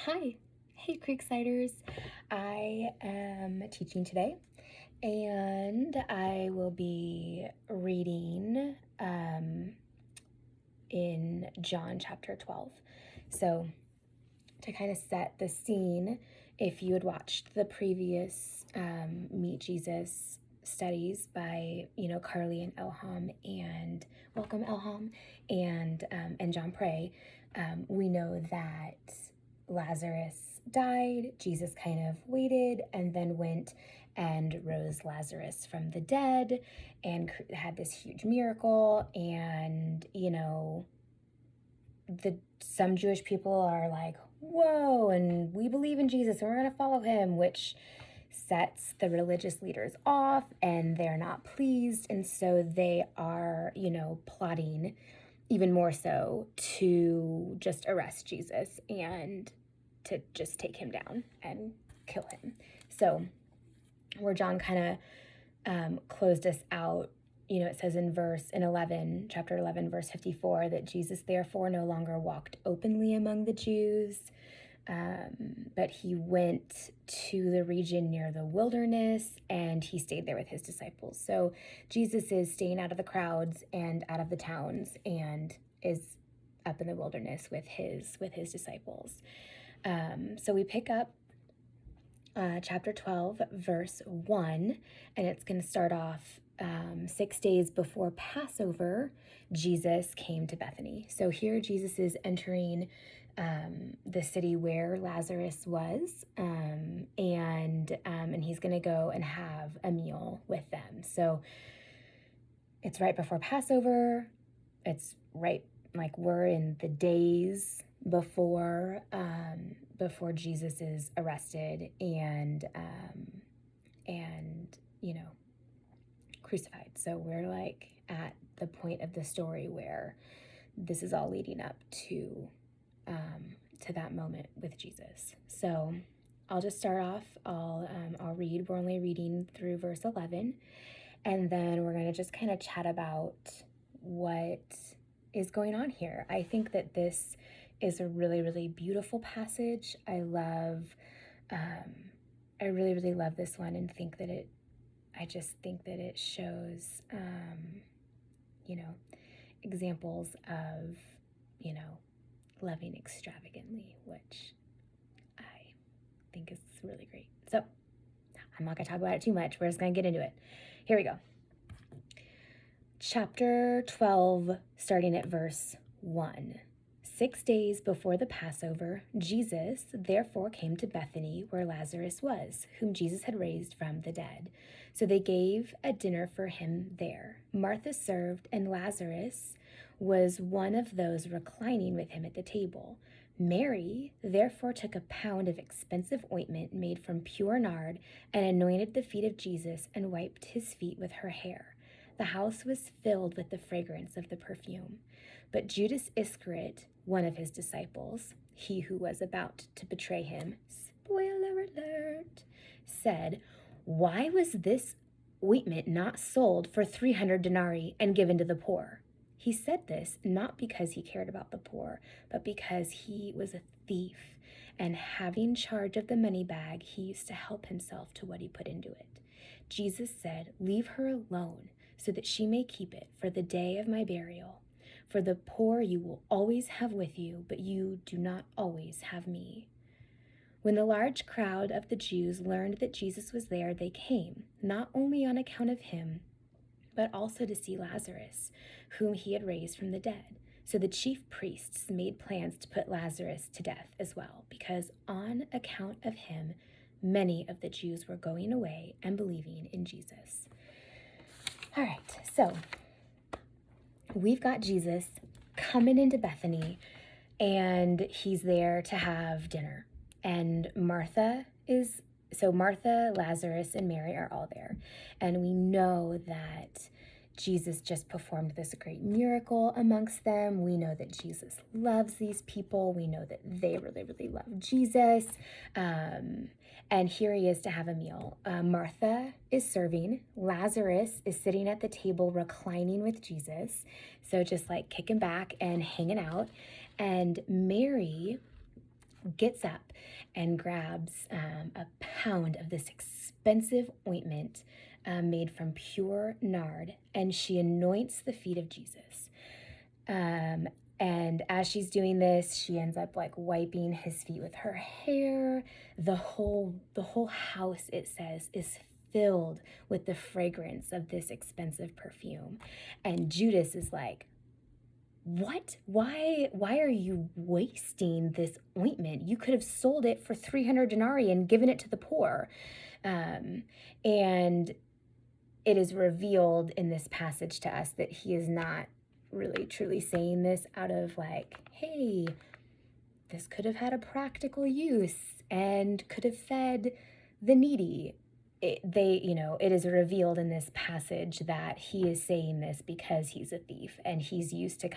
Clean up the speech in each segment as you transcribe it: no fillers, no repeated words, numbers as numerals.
Hi, hey Creeksiders. I am teaching today and I will be reading in John chapter 12. So, to kind of set the scene, if you had watched the previous Meet Jesus studies by Carly and Elham, and welcome Elham, and John Prey, we know that Lazarus died. Jesus kind of waited and then went and rose Lazarus from the dead and had this huge miracle. And some Jewish people are like, whoa, and we believe in Jesus and we're going to follow him, which sets the religious leaders off and they're not pleased. And so they are, plotting even more so to just arrest Jesus and to just take him down and kill him. So where John kind of closed us out, it says in chapter 11, verse 54, that Jesus therefore no longer walked openly among the Jews, but he went to the region near the wilderness and he stayed there with his disciples. So Jesus is staying out of the crowds and out of the towns and is up in the wilderness with his disciples. So we pick up chapter 12, verse 1, and it's going to start off 6 days before Passover, Jesus came to Bethany. So here Jesus is entering the city where Lazarus was, and he's going to go and have a meal with them. So it's right before Passover. It's right, like we're in the days before Jesus is arrested and crucified. So we're like at the point of the story where this is all leading up to that moment with Jesus. So I'll just start off. I'll read. We're only reading through verse 11, and then we're going to just kind of chat about what is going on here. I think that this is a really, really beautiful passage. I really, really love this one and I just think that it shows, examples of, loving extravagantly, which I think is really great. So I'm not going to talk about it too much. We're just going to get into it. Here we go. Chapter 12, starting at verse 1. 6 days before the Passover, Jesus therefore came to Bethany, where Lazarus was, whom Jesus had raised from the dead. So they gave a dinner for him there. Martha served, and Lazarus was one of those reclining with him at the table. Mary therefore took a pound of expensive ointment made from pure nard and anointed the feet of Jesus and wiped his feet with her hair. The house was filled with the fragrance of the perfume. But Judas Iscariot, one of his disciples, he who was about to betray him, spoiler alert, said, "Why was this ointment not sold for 300 denarii and given to the poor?" He said this not because he cared about the poor, but because he was a thief, and having charge of the money bag, he used to help himself to what he put into it. Jesus said, "Leave her alone, so that she may keep it for the day of my burial. For the poor you will always have with you, but you do not always have me." When the large crowd of the Jews learned that Jesus was there, they came, not only on account of him, but also to see Lazarus, whom he had raised from the dead. So the chief priests made plans to put Lazarus to death as well, because on account of him, many of the Jews were going away and believing in Jesus. All right, so we've got Jesus coming into Bethany, and he's there to have dinner. And Martha, Lazarus, and Mary are all there. And we know that Jesus just performed this great miracle amongst them. We know that Jesus loves these people. We know that they really, really love Jesus. And here he is to have a meal. Martha is serving. Lazarus is sitting at the table reclining with Jesus. So just like kicking back and hanging out. And Mary gets up and grabs a pound of this expensive ointment made from pure nard, and she anoints the feet of Jesus. And as she's doing this, she ends up like wiping his feet with her hair. The whole house, it says, is filled with the fragrance of this expensive perfume. And Judas is like, what? Why are you wasting this ointment? You could have sold it for 300 denarii and given it to the poor. And it is revealed in this passage to us that he is not really truly saying this out of like, hey, this could have had a practical use and could have fed the needy. It is revealed in this passage that he is saying this because he's a thief and he's used to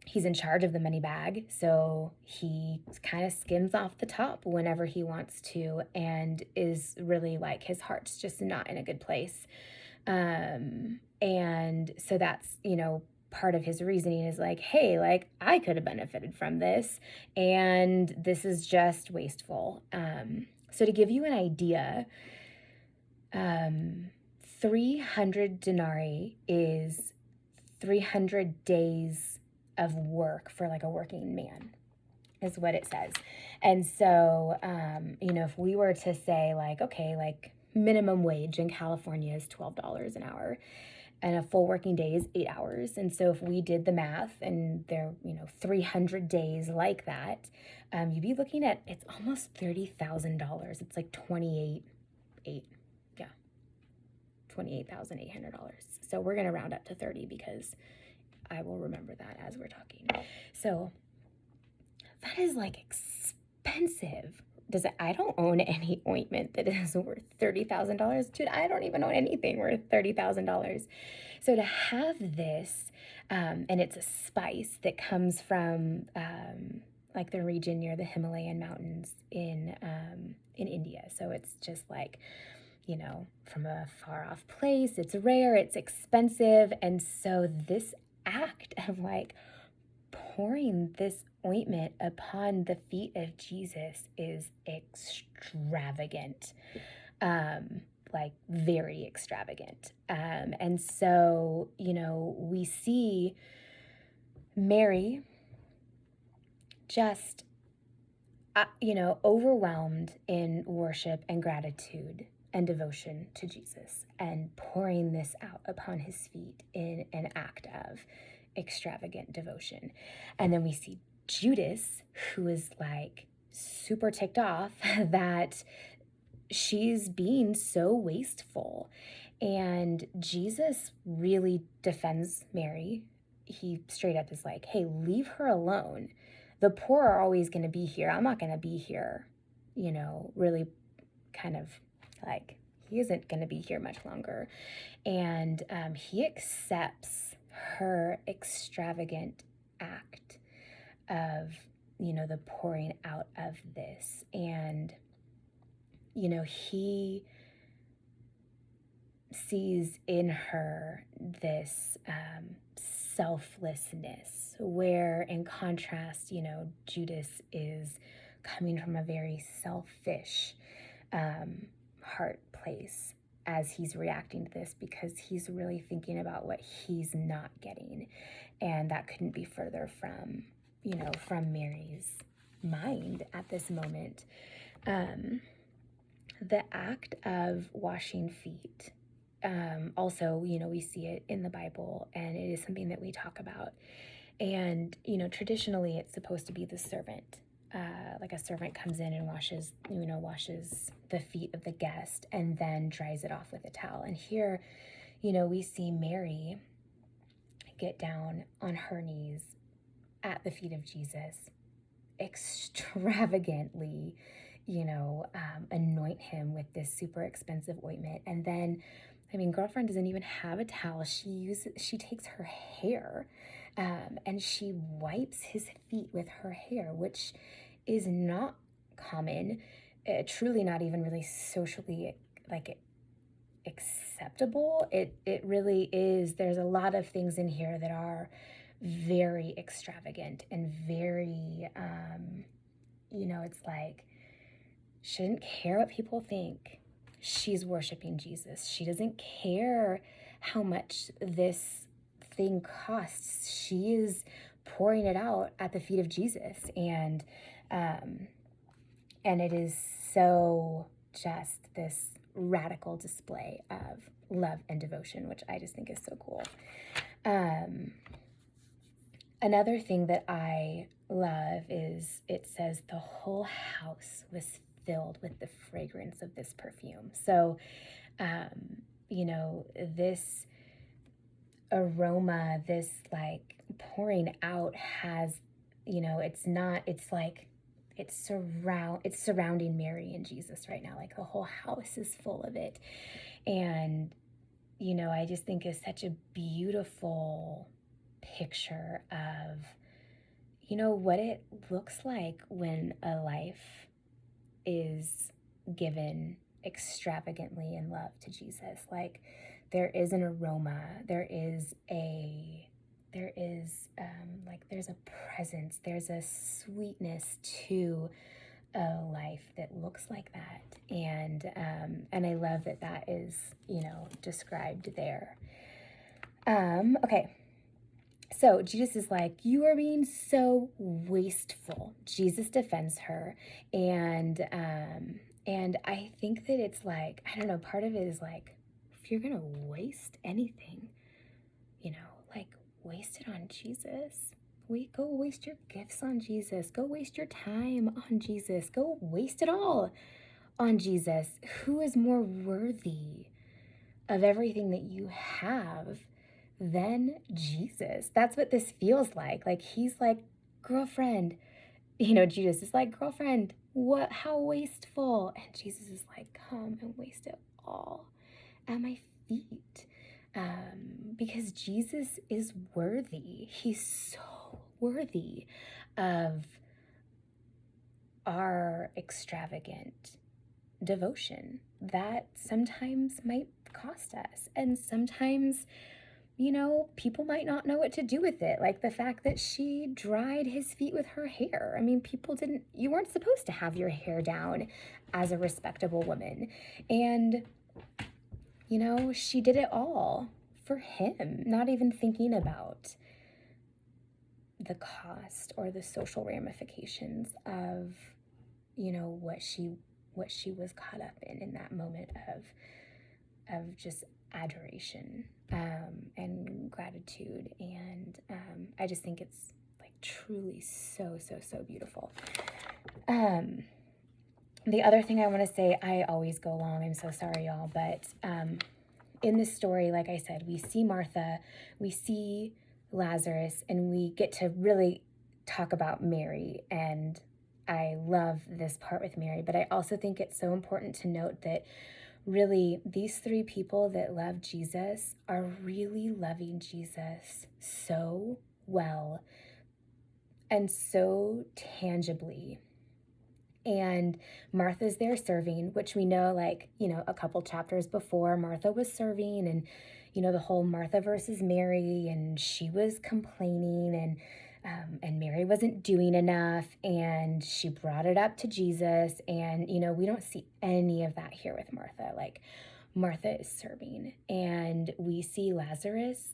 he's in charge of the money bag, so he kind of skims off the top whenever he wants to, and is really like, his heart's just not in a good place. And so that's, part of his reasoning is like, hey, like, I could have benefited from this, and this is just wasteful. So to give you an idea, 300 denarii is 300 days of work for like a working man, is what it says. And so, if we were to say like, okay, like minimum wage in California is $12 an hour, and a full working day is 8 hours. And so if we did the math and there, 300 days like that, you'd be looking at, it's almost $30,000. It's like $28,800. So we're going to round up to 30 because I will remember that as we're talking. So that is like expensive. I don't own any ointment that is worth $30,000. Dude, I don't even own anything worth $30,000. So to have this, and it's a spice that comes from like the region near the Himalayan mountains in India. So it's just like, from a far off place. It's rare, it's expensive. And so this act of like pouring this ointment upon the feet of Jesus is extravagant, like very extravagant. And so, we see Mary just, overwhelmed in worship and gratitude and devotion to Jesus, and pouring this out upon his feet in an act of extravagant devotion. And then we see Judas, who is like super ticked off that she's being so wasteful. And Jesus really defends Mary. He straight up is like, hey, leave her alone. The poor are always going to be here. I'm not going to be here, really kind of like, he isn't going to be here much longer. And he accepts her extravagant act of, the pouring out of this. And, he sees in her this selflessness, where in contrast, Judas is coming from a very selfish heart place as he's reacting to this, because he's really thinking about what he's not getting. And that couldn't be further from, from Mary's mind at this moment. The act of washing feet, also, we see it in the Bible, and it is something that we talk about. And, traditionally it's supposed to be the servant. Like a servant comes in and washes the feet of the guest and then dries it off with a towel. And here, we see Mary get down on her knees at the feet of Jesus, extravagantly, anoint him with this super expensive ointment. And then, girlfriend doesn't even have a towel. She takes her hair, and she wipes his feet with her hair, which is not common, truly not even really socially like acceptable. It really is. There's a lot of things in here that are very extravagant and very, it's like, she doesn't care what people think. She's worshiping Jesus. She doesn't care how much this thing costs. She is pouring it out at the feet of Jesus. Um, and it is so just this radical display of love and devotion, which I just think is so cool. Another thing that I love is it says the whole house was filled with the fragrance of this perfume. So, this aroma, this like pouring out has, it's surrounding Mary and Jesus right now. Like the whole house is full of it. And, I just think is such a beautiful picture of, what it looks like when a life is given extravagantly in love to Jesus. Like there is an aroma, there's a presence, there's a sweetness to a life that looks like that. And I love that is, described there. Okay. So Jesus is like, you are being so wasteful. Jesus defends her. And I think that it's like, I don't know, part of it is like, if you're going to waste anything, like waste it on Jesus. Go waste your gifts on Jesus. Go waste your time on Jesus. Go waste it all on Jesus. Who is more worthy of everything that you have than Jesus? That's what this feels like. Like he's like, girlfriend, Judas is like, girlfriend, how wasteful. And Jesus is like, come and waste it all at my feet. Because Jesus is worthy. He's so worthy of our extravagant devotion that sometimes might cost us. And sometimes, people might not know what to do with it. Like the fact that she dried his feet with her hair. I mean, you weren't supposed to have your hair down as a respectable woman. And, she did it all for him, not even thinking about the cost or the social ramifications of, what she was caught up in that moment of just adoration and gratitude. And I just think it's like truly so, so, so beautiful. The other thing I want to say, I always go long, I'm so sorry, y'all, but in this story, like I said, we see Martha, we see Lazarus, and we get to really talk about Mary. And I love this part with Mary, but I also think it's so important to note that really these three people that love Jesus are really loving Jesus so well and so tangibly. And Martha's there serving, which we know, like, a couple chapters before, Martha was serving, and, the whole Martha versus Mary, and she was complaining, and Mary wasn't doing enough, and she brought it up to Jesus. And, we don't see any of that here with Martha. Like, Martha is serving, and we see Lazarus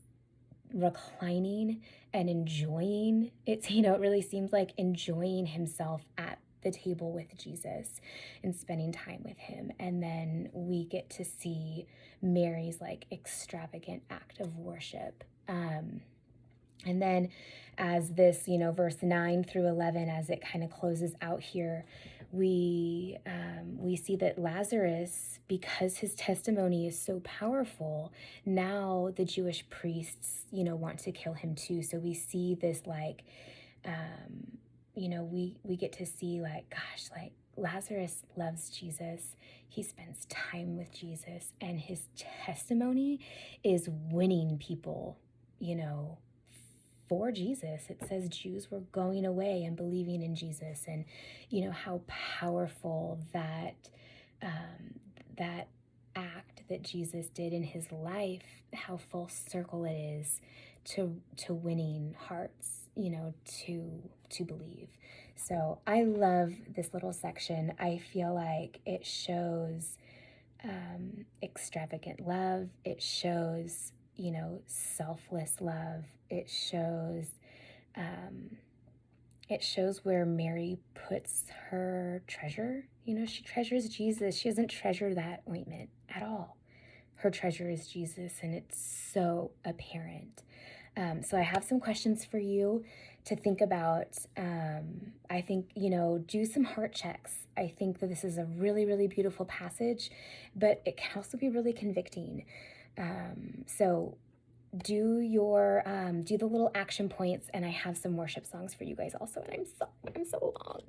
reclining and enjoying it. It really seems like enjoying himself at the table with Jesus and spending time with him. And then we get to see Mary's like extravagant act of worship. And then as this, verse 9 through 11, as it kind of closes out here, we see that Lazarus, because his testimony is so powerful, now the Jewish priests, want to kill him too. So we see this like, we get to see like, gosh, like Lazarus loves Jesus. He spends time with Jesus, and his testimony is winning people, for Jesus. It says Jews were going away and believing in Jesus, and how powerful that act that Jesus did in his life, how full circle it is to winning hearts, to believe. So I love this little section. I feel like it shows extravagant love. It shows, selfless love. Um, it shows where Mary puts her treasure. She treasures Jesus. She doesn't treasure that ointment at all. Her treasure is Jesus, and it's so apparent. So I have some questions for you to think about. I think, do some heart checks. I think that this is a really, really beautiful passage, but it can also be really convicting. So do the little action points, and I have some worship songs for you guys also, and I'm so long.